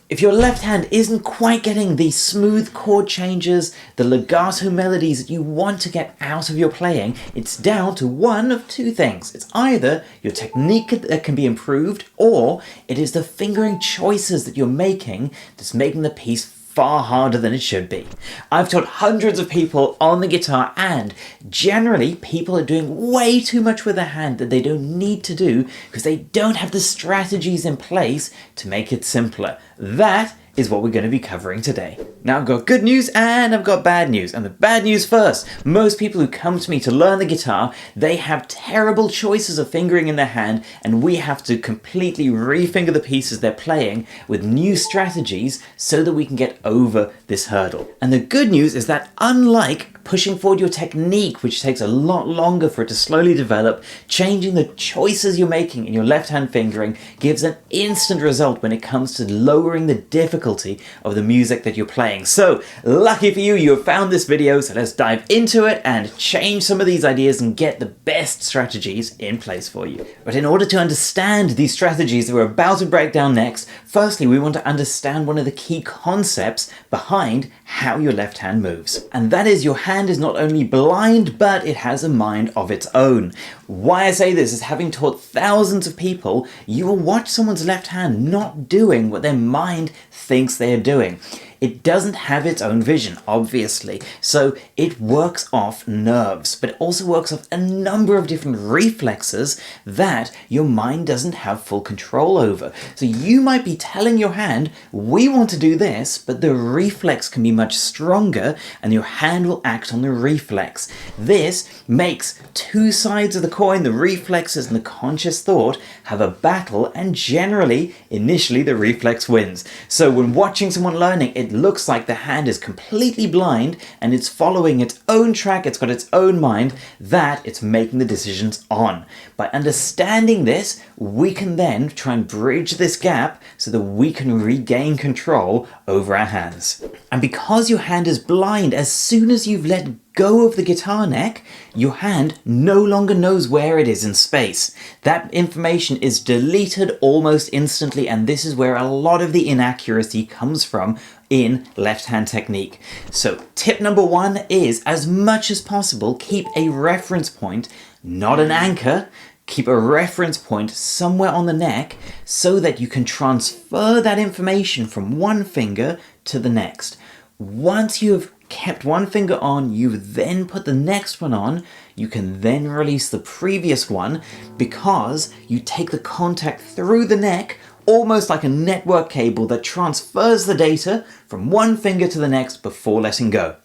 If your left hand isn't quite getting the smooth chord changes, the legato melodies that you want to get out of your playing, it's down to one of two things. It's either your technique that can be improved, or it is the fingering choices that you're making that's making the piece far harder than it should be. I've taught hundreds of people on the guitar, and generally people are doing way too much with their hand that they don't need to do because they don't have the strategies in place to make it simpler. That is what we're going to be covering today. Now, I've got good news and I've got bad news. And the bad news first. Most people who come to me to learn the guitar, they have terrible choices of fingering in their hand, and we have to completely refinger the pieces they're playing with new strategies so that we can get over this hurdle. And the good news is that unlike pushing forward your technique, which takes a lot longer for it to slowly develop, changing the choices you're making in your left hand fingering gives an instant result when it comes to lowering the difficulty of the music that you're playing. So, lucky for you, you have found this video, so let's dive into it and change some of these ideas and get the best strategies in place for you. But in order to understand these strategies that we're about to break down next, firstly we want to understand one of the key concepts behind how your left hand moves. And that is, your hand is not only blind, but it has a mind of its own. Why I say this is, having taught thousands of people, you will watch someone's left hand not doing what their mind thinks they are doing. It doesn't have its own vision, obviously, so it works off nerves, but it also works off a number of different reflexes that your mind doesn't have full control over. So you might be telling your hand, we want to do this, but the reflex can be much stronger and your hand will act on the reflex. This makes two sides of the coin, the reflexes and the conscious thought, have a battle, and generally, initially, the reflex wins. So when watching someone learning, it looks like the hand is completely blind and it's following its own track, it's got its own mind that it's making the decisions on. By understanding this, we can then try and bridge this gap so that we can regain control over our hands. And because your hand is blind, as soon as you've let go of the guitar neck, your hand no longer knows where it is in space. That information is deleted almost instantly, and this is where a lot of the inaccuracy comes from in left-hand technique. So tip number one is, as much as possible, keep a reference point, not an anchor. Keep a reference point somewhere on the neck so that you can transfer that information from one finger to the next. Once you've kept one finger on, you then put the next one on, you can then release the previous one because you take the contact through the neck, almost like a network cable that transfers the data from one finger to the next before letting go.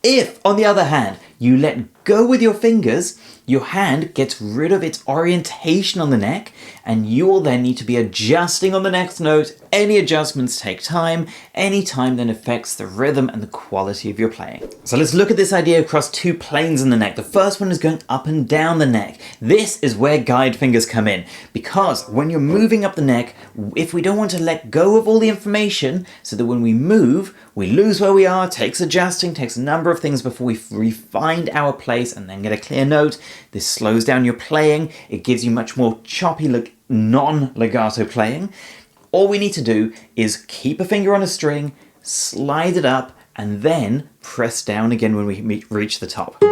If, on the other hand, you let go with your fingers, your hand gets rid of its orientation on the neck, and you will then need to be adjusting on the next note. Any adjustments take time. Any time then affects the rhythm and the quality of your playing. So let's look at this idea across two planes in the neck. The first one is going up and down the neck. This is where guide fingers come in, because when you're moving up the neck, if we don't want to let go of all the information so that when we move, we lose where we are, takes adjusting, takes a number of things before we find our place and then get a clear note. This slows down your playing. It gives you much more choppy, non-legato playing. All we need to do is keep a finger on a string, slide it up, and then press down again when we reach the top.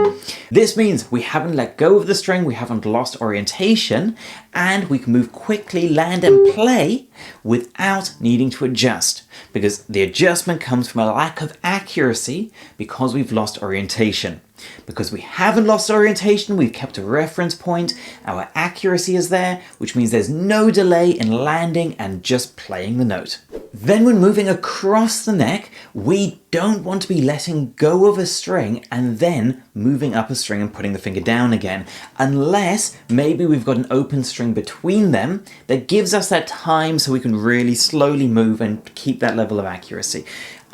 This means we haven't let go of the string, we haven't lost orientation, and we can move quickly, land and play without needing to adjust, because the adjustment comes from a lack of accuracy because we've lost orientation. Because we haven't lost orientation, we've kept a reference point, our accuracy is there, which means there's no delay in landing and just playing the note. Then when moving across the neck, we don't want to be letting go of a string and then moving up a string and putting the finger down again, unless maybe we've got an open string between them that gives us that time so we can really slowly move and keep that level of accuracy.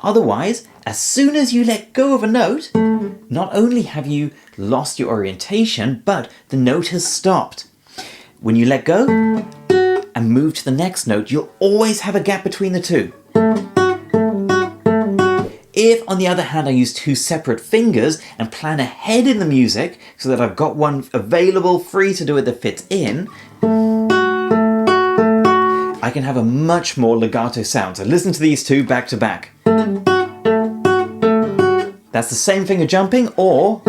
Otherwise, as soon as you let go of a note, not only have you lost your orientation, but the note has stopped. When you let go and move to the next note, you'll always have a gap between the two. If, on the other hand, I use two separate fingers and plan ahead in the music so that I've got one available, free to do it that fits in, I can have a much more legato sound. So listen to these two back to back. That's the same finger jumping, or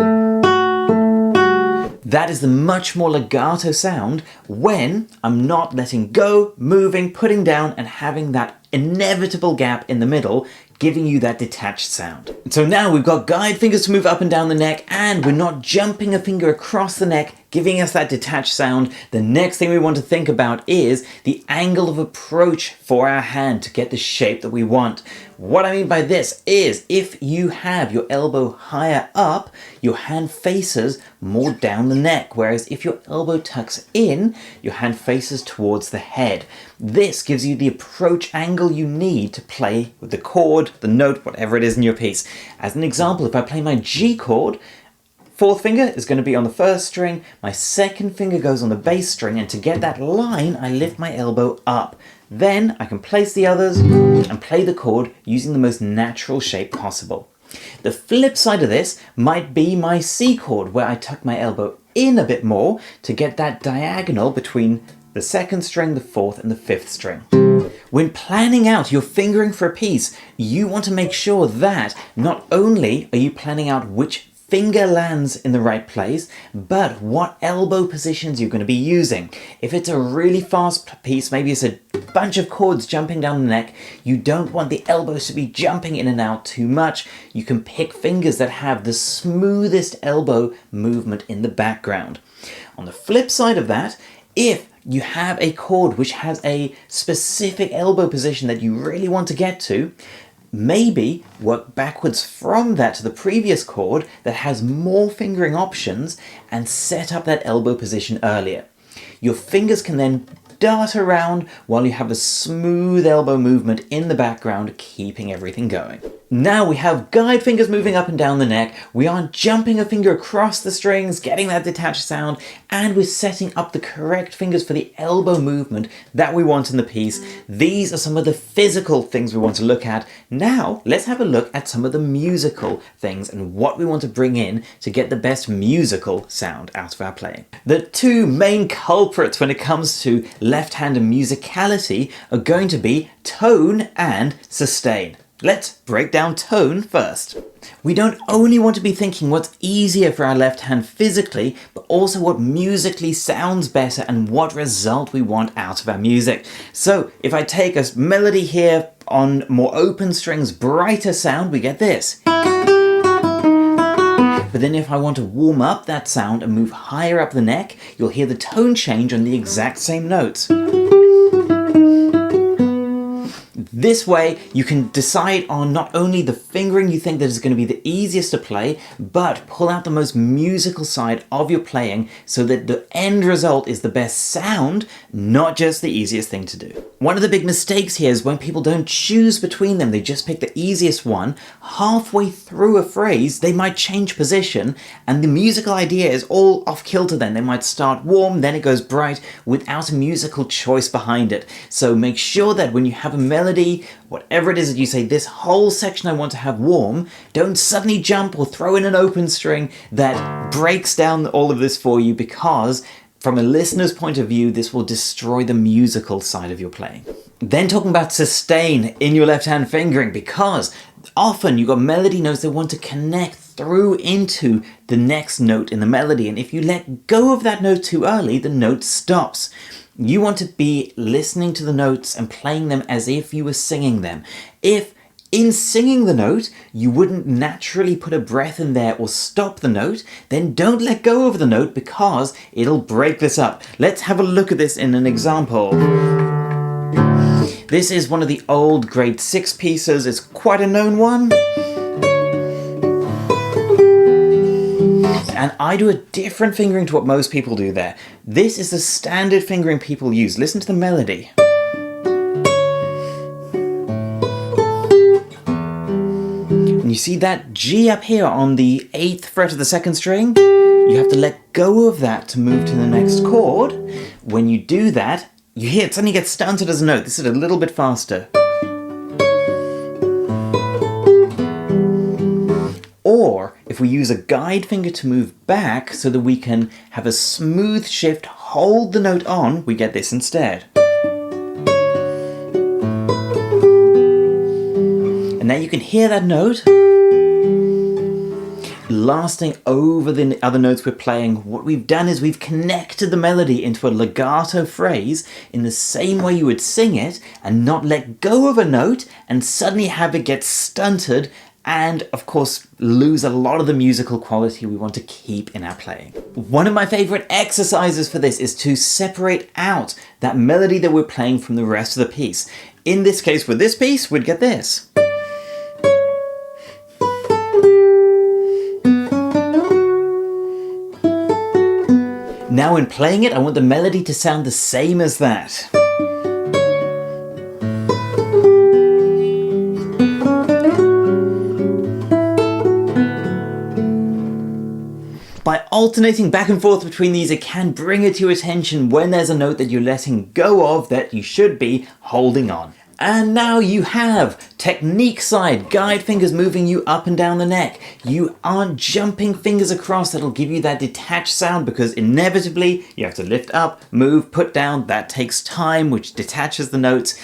that is the much more legato sound when I'm not letting go, moving, putting down, and having that inevitable gap in the middle, giving you that detached sound. So now we've got guide fingers to move up and down the neck, and we're not jumping a finger across the neck, giving us that detached sound. The next thing we want to think about is the angle of approach for our hand to get the shape that we want. What I mean by this is if you have your elbow higher up, your hand faces more down the neck, whereas if your elbow tucks in, your hand faces towards the head. This gives you the approach angle you need to play with the chord, the note, whatever it is in your piece. As an example, if I play my G chord, fourth finger is going to be on the first string, my second finger goes on the bass string, and to get that line, I lift my elbow up. Then I can place the others and play the chord using the most natural shape possible. The flip side of this might be my C chord, where I tuck my elbow in a bit more to get that diagonal between the second string, the fourth, and the fifth string. When planning out your fingering for a piece, you want to make sure that not only are you planning out which finger lands in the right place, but what elbow positions you're going to be using. If it's a really fast piece, maybe it's a bunch of chords jumping down the neck, you don't want the elbows to be jumping in and out too much. You can pick fingers that have the smoothest elbow movement in the background. On the flip side of that, if you have a chord which has a specific elbow position that you really want to get to, maybe work backwards from that to the previous chord that has more fingering options and set up that elbow position earlier. Your fingers can then dart around while you have a smooth elbow movement in the background, keeping everything going. Now we have guide fingers moving up and down the neck, we aren't jumping a finger across the strings, getting that detached sound, and we're setting up the correct fingers for the elbow movement that we want in the piece. These are some of the physical things we want to look at. Now let's have a look at some of the musical things and what we want to bring in to get the best musical sound out of our playing. The two main culprits when it comes to left-handed musicality are going to be tone and sustain. Let's break down tone first. We don't only want to be thinking what's easier for our left hand physically, but also what musically sounds better and what result we want out of our music. So if I take a melody here on more open strings, brighter sound, we get this. But then if I want to warm up that sound and move higher up the neck, you'll hear the tone change on the exact same notes. This way, you can decide on not only the fingering you think that is going to be the easiest to play, but pull out the most musical side of your playing so that the end result is the best sound, not just the easiest thing to do. One of the big mistakes here is when people don't choose between them, they just pick the easiest one. Halfway through a phrase, they might change position, and the musical idea is all off kilter then. They might start warm, then it goes bright, without a musical choice behind it. So make sure that when you have a melody, whatever it is that you say, this whole section I want to have warm, don't suddenly jump or throw in an open string that breaks down all of this for you, because from a listener's point of view, this will destroy the musical side of your playing. Then talking about sustain in your left hand fingering, because often you've got melody notes that want to connect through into the next note in the melody, and if you let go of that note too early, the note stops. You want to be listening to the notes and playing them as if you were singing them. If in singing the note you wouldn't naturally put a breath in there or stop the note, then don't let go of the note, because it'll break this up. Let's have a look at this in an example. This is one of the old grade 6 pieces. It's quite a known one. And I do a different fingering to what most people do there. This is the standard fingering people use. Listen to the melody. And you see that G up here on the 8th fret of the 2nd string? You have to let go of that to move to the next chord. When you do that, you hear it suddenly gets stunted as a note. This is a little bit faster. Or if we use a guide finger to move back so that we can have a smooth shift, hold the note on, we get this instead. Now you can hear that note lasting over the other notes we're playing. What we've done is we've connected the melody into a legato phrase in the same way you would sing it and not let go of a note and suddenly have it get stunted and, of course, lose a lot of the musical quality we want to keep in our playing. One of my favorite exercises for this is to separate out that melody that we're playing from the rest of the piece. In this case, with this piece, we'd get this. Now in playing it, I want the melody to sound the same as that. By alternating back and forth between these, it can bring it to your attention when there's a note that you're letting go of that you should be holding on. And now you have technique side, guide fingers moving you up and down the neck. You aren't jumping fingers across, that'll give you that detached sound because inevitably you have to lift up, move, put down. That takes time, which detaches the notes.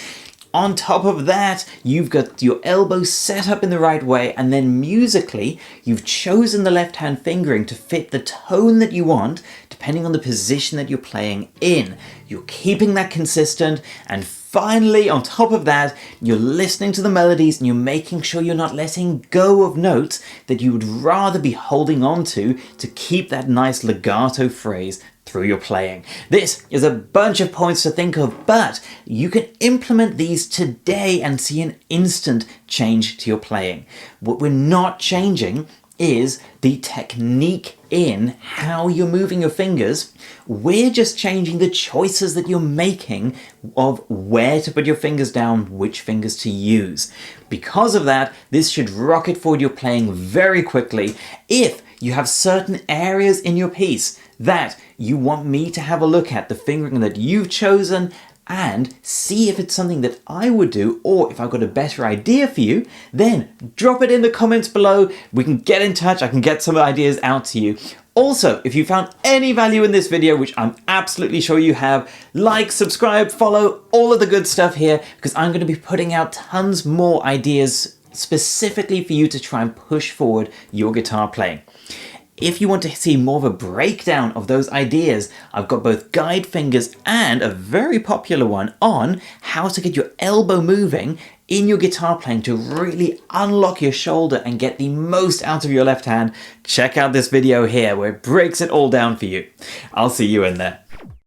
On top of that, you've got your elbow set up in the right way, and then musically, you've chosen the left hand fingering to fit the tone that you want, depending on the position that you're playing in. You're keeping that consistent, and finally, on top of that, you're listening to the melodies and you're making sure you're not letting go of notes that you would rather be holding on to keep that nice legato phrase through your playing. This is a bunch of points to think of, but you can implement these today and see an instant change to your playing. What we're not changing is the technique in how you're moving your fingers. We're just changing the choices that you're making of where to put your fingers down, which fingers to use. Because of that, this should rocket forward your playing very quickly. If you have certain areas in your piece that you want me to have a look at, the fingering that you've chosen, and see if it's something that I would do, or if I've got a better idea for you, then drop it in the comments below. We can get in touch. I can get some ideas out to you. Also, if you found any value in this video, which I'm absolutely sure you have, like, subscribe, follow, all of the good stuff here, because I'm going to be putting out tons more ideas specifically for you to try and push forward your guitar playing. If you want to see more of a breakdown of those ideas, I've got both guide fingers and a very popular one on how to get your elbow moving in your guitar playing to really unlock your shoulder and get the most out of your left hand. Check out this video here where it breaks it all down for you. I'll see you in there.